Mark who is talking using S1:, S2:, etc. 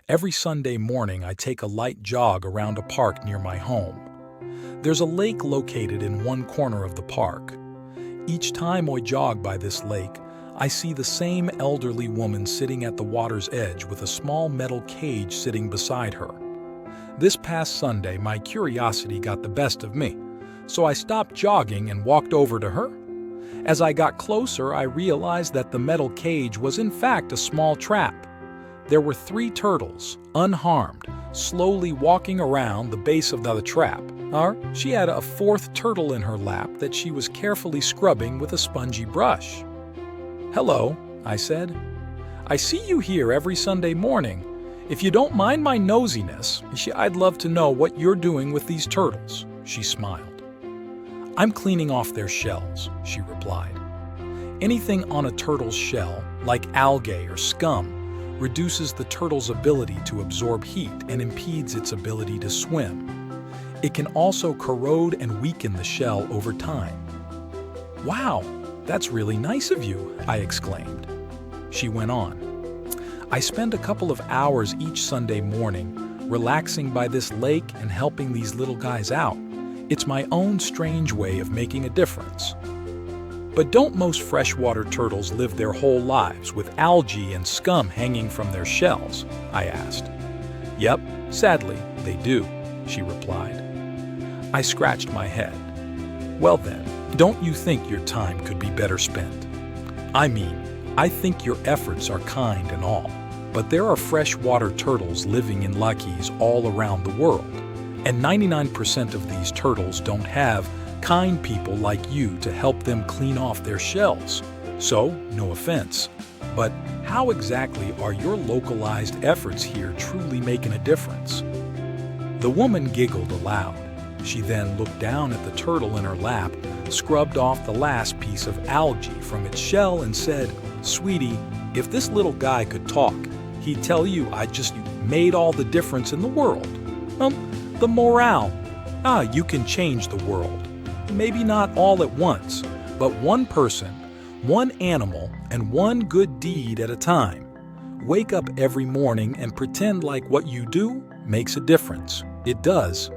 S1: Every Sunday morning, I take a light jog around a park near my home. There's a lake located in one corner of the park. Each time I jog by this lake, I see the same elderly woman sitting at the water's edge with a small metal cage sitting beside her. This past Sunday, my curiosity got the best of me, so I stopped jogging and walked over to her. As I got closer, I realized that the metal cage was in fact a small trap. There were 3 turtles, unharmed, slowly walking around the base of the trap. She had a 4th turtle in her lap that she was carefully scrubbing with a spongy brush. "Hello," I said. "I see you here every Sunday morning. If you don't mind my nosiness, I'd love to know what you're doing with these turtles," she smiled. "I'm cleaning off their shells," she replied. Anything on a turtle's shell, like algae or scum, reduces the turtle's ability to absorb heat and impedes its ability to swim. It can also corrode and weaken the shell over time. "Wow, that's really nice of you," I exclaimed. She went on. "I spend a couple of hours each Sunday morning relaxing by this lake and helping these little guys out. It's my own strange way of making a difference." "But don't most freshwater turtles live their whole lives with algae and scum hanging from their shells?" I asked. "Yep, sadly, they do," she replied. I scratched my head. "Well then, don't you think your time could be better spent? I think your efforts are kind and all, but there are freshwater turtles living in lakes all around the world, and 99% of these turtles don't have kind people like you to help them clean off their shells. So, no offense, but how exactly are your localized efforts here truly making a difference?" The woman giggled aloud. She then looked down at the turtle in her lap, scrubbed off the last piece of algae from its shell and said, "Sweetie, if this little guy could talk, he'd tell you I just made all the difference in the world. The morale. You can change the world. Maybe not all at once, but one person, one animal, and one good deed at a time. Wake up every morning and pretend like what you do makes a difference. It does."